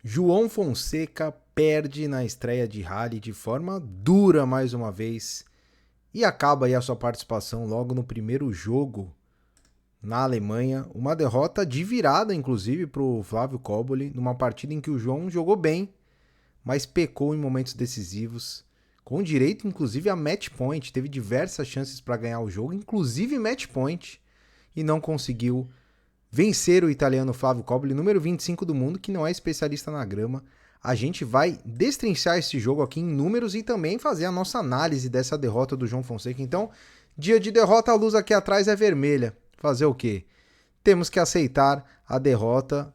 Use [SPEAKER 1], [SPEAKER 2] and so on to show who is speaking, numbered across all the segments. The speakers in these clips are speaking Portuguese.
[SPEAKER 1] João Fonseca perde na estreia de rally de forma dura mais uma vez e acaba aí a sua participação logo no primeiro jogo na Alemanha. Uma derrota de virada, inclusive, para o Flávio Koboli, numa partida em que o João jogou bem, mas pecou em momentos decisivos, com direito, inclusive, a match point. Teve diversas chances para ganhar o jogo, inclusive match point, e não conseguiu vencer o italiano Flávio Koboli, número 25 do mundo, que não é especialista na grama. A gente vai destrinchar esse jogo aqui em números e também fazer a nossa análise dessa derrota do João Fonseca. Então, dia de derrota, a luz aqui atrás é vermelha. Fazer o quê? Temos que aceitar a derrota.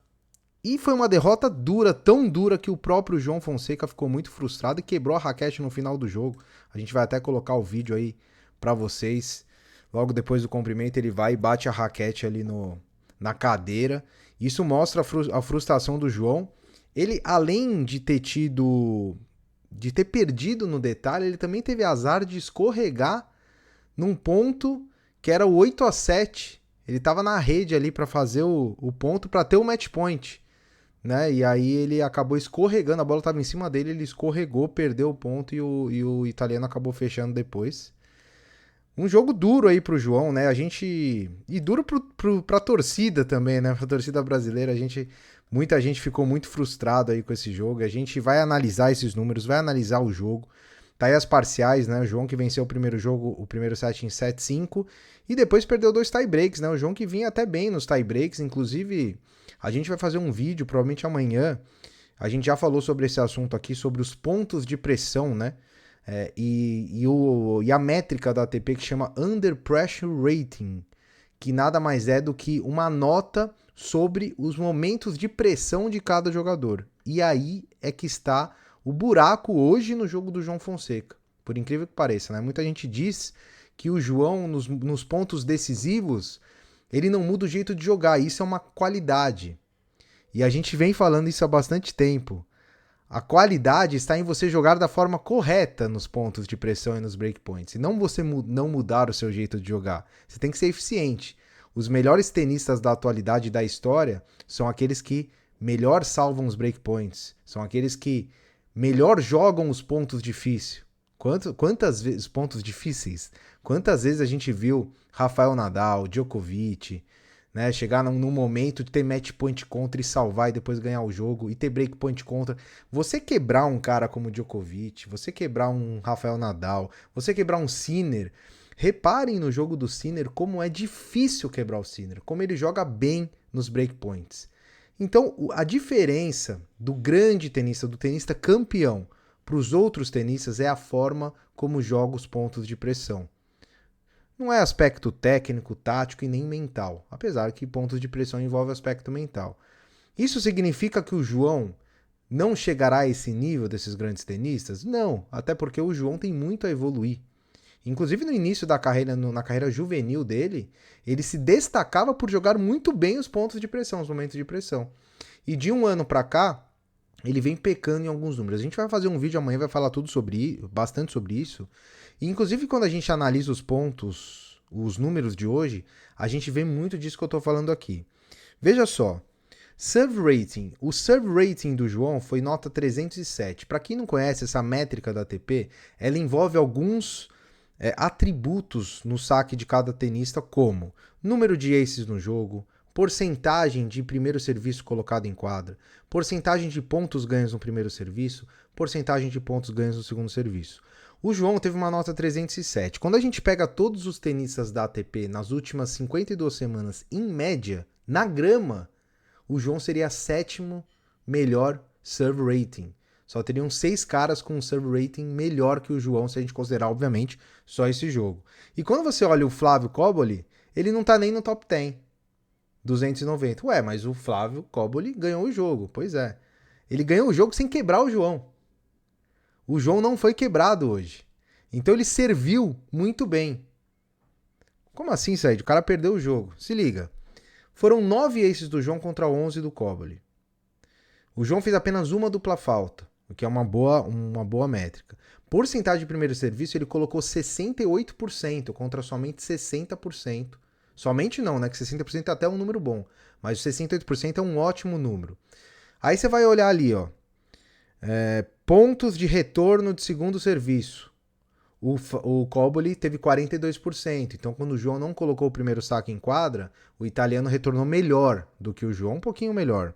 [SPEAKER 1] E foi uma derrota dura, tão dura que o próprio João Fonseca ficou muito frustrado e quebrou a raquete no final do jogo. A gente vai até colocar o vídeo aí para vocês. Logo depois do cumprimento, ele vai e bate a raquete ali na cadeira. Isso mostra a frustração do João. Ele, além de ter perdido no detalhe, ele também teve azar de escorregar num ponto que era o 8-7. Ele estava na rede ali para fazer o ponto para ter o match point, né? E aí ele acabou escorregando, a bola estava em cima dele, ele escorregou, perdeu o ponto e o italiano acabou fechando depois. Um jogo duro aí pro João, né? A gente. E duro pra torcida também, né? Pra torcida brasileira. Muita gente ficou muito frustrado aí com esse jogo. A gente vai analisar esses números, vai analisar o jogo. Tá aí as parciais, né? O João que venceu o primeiro jogo, o primeiro set em 7-5. E depois perdeu 2 tie-breaks, né? O João que vinha até bem nos tie-breaks. Inclusive, a gente vai fazer um vídeo, provavelmente amanhã. A gente já falou sobre esse assunto aqui, sobre os pontos de pressão, né? E a métrica da ATP que chama Under Pressure Rating, que nada mais é do que uma nota sobre os momentos de pressão de cada jogador. E aí é que está o buraco hoje no jogo do João Fonseca. Por incrível que pareça, né? Muita gente diz que o João, nos pontos decisivos, ele não muda o jeito de jogar. Isso é uma qualidade. E a gente vem falando isso há bastante tempo. A qualidade está em você jogar da forma correta nos pontos de pressão e nos breakpoints. E não você não mudar o seu jeito de jogar. Você tem que ser eficiente. Os melhores tenistas da atualidade e da história são aqueles que melhor salvam os breakpoints. São aqueles que melhor jogam os pontos difíceis. Quantas vezes pontos difíceis? Quantas vezes a gente viu Rafael Nadal, Djokovic, né, chegar num momento de ter match point contra e salvar e depois ganhar o jogo, e ter break point contra. Você quebrar um cara como Djokovic, você quebrar um Rafael Nadal, você quebrar um Sinner. Reparem no jogo do Sinner como é difícil quebrar o Sinner, como ele joga bem nos breakpoints. Então, a diferença do grande tenista, do tenista campeão, para os outros tenistas é a forma como joga os pontos de pressão. Não é aspecto técnico, tático e nem mental, apesar que pontos de pressão envolvem aspecto mental. Isso significa que o João não chegará a esse nível desses grandes tenistas? Não, até porque o João tem muito a evoluir. Inclusive no início da carreira, na carreira juvenil dele, ele se destacava por jogar muito bem os pontos de pressão, os momentos de pressão. E de um ano para cá, ele vem pecando em alguns números. A gente vai fazer um vídeo amanhã, vai falar bastante sobre isso. E, inclusive, quando a gente analisa os pontos, os números de hoje, a gente vê muito disso que eu estou falando aqui. Veja só, serve rating. O serve rating do João foi nota 307. Para quem não conhece essa métrica da ATP, ela envolve alguns atributos no saque de cada tenista, como número de aces no jogo, porcentagem de primeiro serviço colocado em quadra, porcentagem de pontos ganhos no primeiro serviço, porcentagem de pontos ganhos no segundo serviço. O João teve uma nota 307. Quando a gente pega todos os tenistas da ATP nas últimas 52 semanas, em média, na grama, o João seria sétimo melhor serve rating. Só teriam 6 caras com um serve rating melhor que o João, se a gente considerar, obviamente, só esse jogo. E quando você olha o Flávio Koboli, ele não tá nem no top 10. 290. Ué, mas o Flávio Koboli ganhou o jogo. Pois é. Ele ganhou o jogo sem quebrar o João. O João não foi quebrado hoje. Então ele serviu muito bem. Como assim, Said? O cara perdeu o jogo. Se liga. Foram 9 aces do João contra 11 do Koboli. O João fez apenas uma dupla falta, o que é uma boa métrica. Porcentagem de primeiro serviço, ele colocou 68% contra somente 60%. Somente não, né? Que 60% é até um número bom. Mas 68% é um ótimo número. Aí você vai olhar ali, ó. Pontos de retorno de segundo serviço. O Cobboli teve 42%. Então, quando o João não colocou o primeiro saque em quadra, o italiano retornou melhor do que o João, um pouquinho melhor.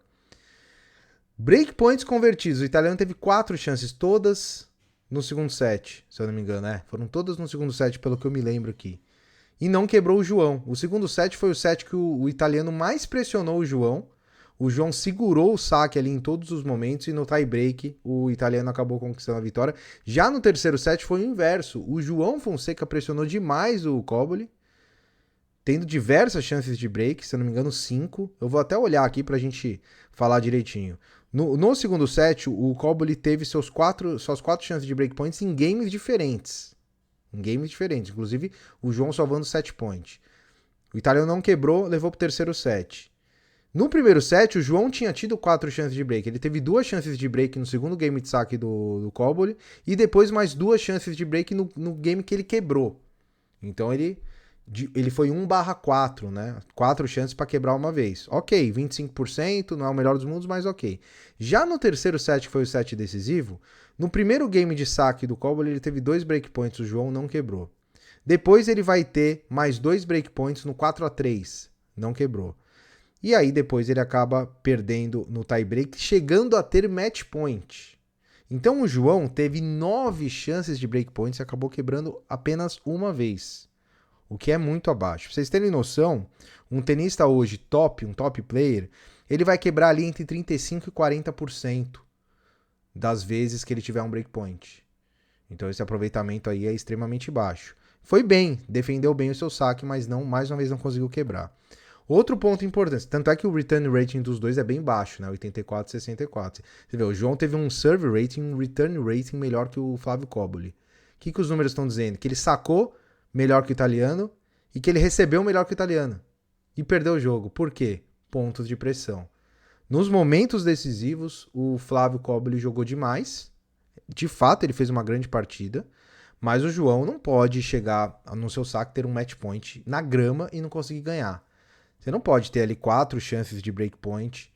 [SPEAKER 1] Breakpoints convertidos. O italiano teve 4 chances, todas no segundo set, se eu não me engano. Foram todas no segundo set, pelo que eu me lembro aqui. E não quebrou o João. O segundo set foi o set que o italiano mais pressionou o João. O João segurou o saque ali em todos os momentos e no tie-break o italiano acabou conquistando a vitória. Já no terceiro set foi o inverso. O João Fonseca pressionou demais o Cobboli, tendo diversas chances de break, se eu não me engano 5. Eu vou até olhar aqui pra gente falar direitinho. No segundo set, o Cobboli teve suas 4 chances de breakpoints em games diferentes. Inclusive o João salvando 7 points. O italiano não quebrou, levou pro terceiro set. No primeiro set, o João tinha tido 4 chances de break. Ele teve 2 chances de break no segundo game de saque do Cobboli e depois mais 2 chances de break no game que ele quebrou. Então ele foi 1/4, né? 4 chances para quebrar uma vez. Ok, 25%, não é o melhor dos mundos, mas ok. Já no terceiro set, que foi o set decisivo, no primeiro game de saque do Cobboli, ele teve 2 breakpoints, o João não quebrou. Depois ele vai ter mais 2 breakpoints no 4-3, não quebrou. E aí depois ele acaba perdendo no tie-break, chegando a ter match point. Então o João teve 9 chances de breakpoints e acabou quebrando apenas uma vez, o que é muito abaixo. Pra vocês terem noção, um tenista hoje um top player, ele vai quebrar ali entre 35% e 40% das vezes que ele tiver um breakpoint. Então esse aproveitamento aí é extremamente baixo. Foi bem, defendeu bem o seu saque, mas não, mais uma vez não conseguiu quebrar. Outro ponto importante, tanto é que o return rating dos dois é bem baixo, né? 84 e 64. Você vê, o João teve um serve rating e um return rating melhor que o Flávio Cobboli. O que os números estão dizendo? Que ele sacou melhor que o italiano e que ele recebeu melhor que o italiano. E perdeu o jogo. Por quê? Pontos de pressão. Nos momentos decisivos, o Flávio Cobboli jogou demais. De fato, ele fez uma grande partida. Mas o João não pode chegar no seu saque, ter um match point na grama e não conseguir ganhar. Você não pode ter ali 4 chances de breakpoint,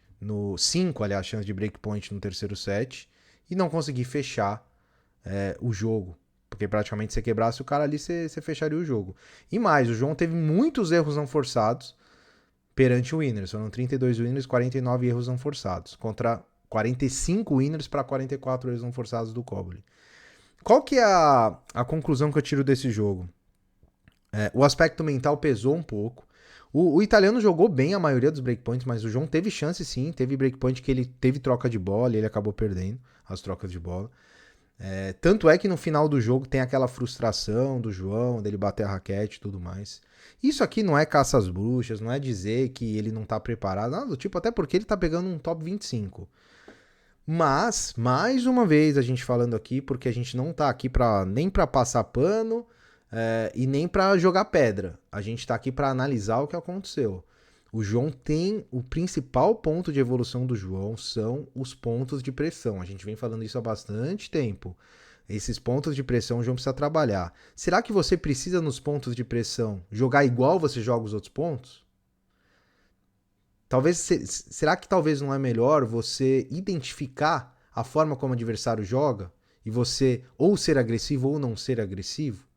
[SPEAKER 1] 5, aliás, chances de breakpoint no terceiro set e não conseguir fechar o jogo. Porque praticamente se você quebrasse o cara ali, você fecharia o jogo. E mais, o João teve muitos erros não forçados perante o winners. Foram 32 winners, 49 erros não forçados. Contra 45 winners para 44 erros não forçados do Cobboli. Qual que é a conclusão que eu tiro desse jogo? O aspecto mental pesou um pouco. O italiano jogou bem a maioria dos breakpoints, mas o João teve chance sim, teve breakpoint que ele teve troca de bola e ele acabou perdendo as trocas de bola. Tanto é que no final do jogo tem aquela frustração do João, dele bater a raquete e tudo mais. Isso aqui não é caça às bruxas, não é dizer que ele não tá preparado, nada do tipo, até porque ele tá pegando um top 25. Mas, mais uma vez a gente falando aqui, porque a gente não tá aqui nem pra passar pano e nem pra jogar pedra. A gente tá aqui pra analisar o que aconteceu. O João tem o principal ponto de evolução do João são os pontos de pressão. A gente vem falando isso há bastante tempo. Esses pontos de pressão o João precisa trabalhar. Será que você precisa nos pontos de pressão jogar igual você joga os outros pontos? Será que talvez não é melhor você identificar a forma como o adversário joga e você ou ser agressivo ou não ser agressivo?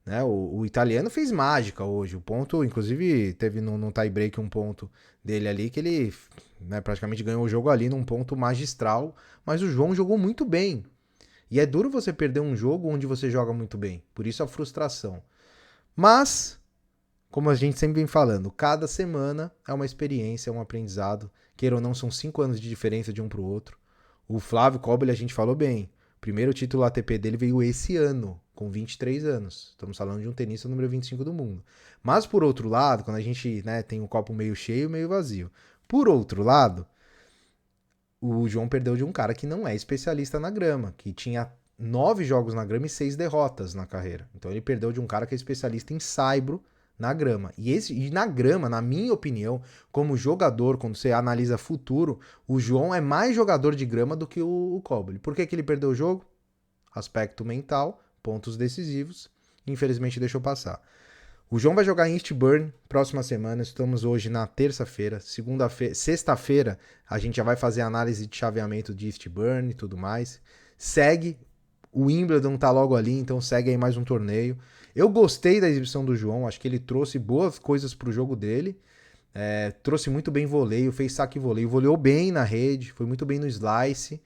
[SPEAKER 1] Né? O italiano fez mágica hoje. O ponto, inclusive, teve no tie-break um ponto dele ali que ele praticamente ganhou o jogo ali num ponto magistral, mas o João jogou muito bem. E é duro você perder um jogo onde você joga muito bem. Por isso a frustração. Mas, como a gente sempre vem falando, cada semana é uma experiência, é um aprendizado. Queira ou não, são 5 anos de diferença de um pro outro. O Flávio Cobboli, a gente falou bem. O primeiro título ATP dele veio esse ano, com 23 anos. Estamos falando de um tenista número 25 do mundo. Mas, por outro lado, quando a gente tem um copo meio cheio, meio vazio. Por outro lado, o João perdeu de um cara que não é especialista na grama, que tinha 9 jogos na grama e 6 derrotas na carreira. Então ele perdeu de um cara que é especialista em saibro na grama. E na grama, na minha opinião, como jogador, quando você analisa futuro, o João é mais jogador de grama do que o Cobboli. Por que ele perdeu o jogo? Aspecto mental, pontos decisivos, infelizmente deixou passar. O João vai jogar em Eastbourne próxima semana. Estamos hoje na terça-feira. Sexta-feira a gente já vai fazer análise de chaveamento de Eastbourne e tudo mais. Segue. O Wimbledon tá logo ali, então segue aí mais um torneio. Eu gostei da exibição do João. Acho que ele trouxe boas coisas pro jogo dele. Trouxe muito bem voleio, fez saque e voleio. Voleou bem na rede, foi muito bem no slice.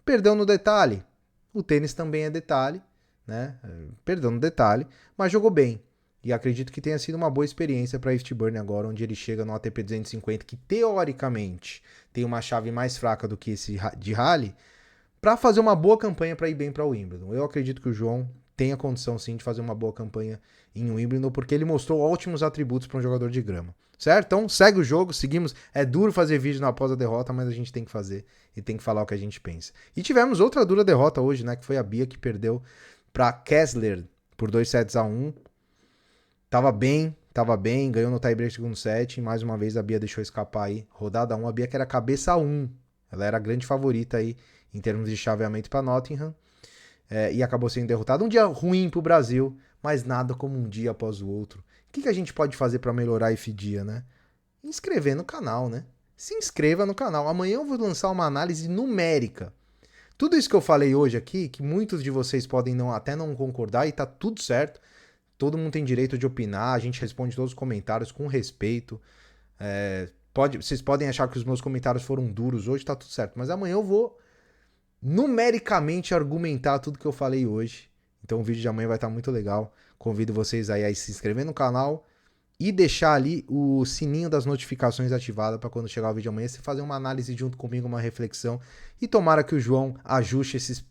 [SPEAKER 1] Perdeu no detalhe. O tênis também é detalhe, né? Perdeu no detalhe, mas jogou bem. E acredito que tenha sido uma boa experiência para Eastbourne agora, onde ele chega no ATP 250, que teoricamente tem uma chave mais fraca do que esse de rally, para fazer uma boa campanha para ir bem para o Wimbledon. Eu acredito que o João tenha condição sim de fazer uma boa campanha em Wimbledon, porque ele mostrou ótimos atributos para um jogador de grama. Certo? Então segue o jogo, seguimos. É duro fazer vídeo após a derrota, mas a gente tem que fazer e tem que falar o que a gente pensa. E tivemos outra dura derrota hoje, né? Que foi a Bia, que perdeu para Kessler por 2-1. Tava bem, ganhou no tiebreak segundo set. E mais uma vez a Bia deixou escapar aí. Rodada 1, a Bia que era cabeça 1. Ela era a grande favorita aí em termos de chaveamento para Nottingham. E acabou sendo derrotada. Um dia ruim pro Brasil, mas nada como um dia após o outro. O que a gente pode fazer para melhorar esse dia, né? Inscrever no canal, né? Se inscreva no canal. Amanhã eu vou lançar uma análise numérica. Tudo isso que eu falei hoje aqui, que muitos de vocês podem até não concordar, e tá tudo certo. Todo mundo tem direito de opinar, a gente responde todos os comentários com respeito. Vocês podem achar que os meus comentários foram duros hoje, tá tudo certo. Mas amanhã eu vou numericamente argumentar tudo que eu falei hoje. Então o vídeo de amanhã vai estar muito legal. Convido vocês aí a se inscrever no canal e deixar ali o sininho das notificações ativado para quando chegar o vídeo de amanhã você fazer uma análise junto comigo, uma reflexão. E tomara que o João ajuste esses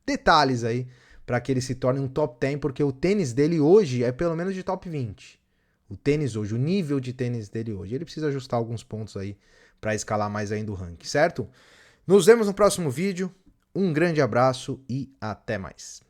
[SPEAKER 1] detalhes aí para que ele se torne um top 10, porque o tênis dele hoje é pelo menos de top 20. O tênis hoje, o nível de tênis dele hoje. Ele precisa ajustar alguns pontos aí para escalar mais ainda o ranking, certo? Nos vemos no próximo vídeo. Um grande abraço e até mais.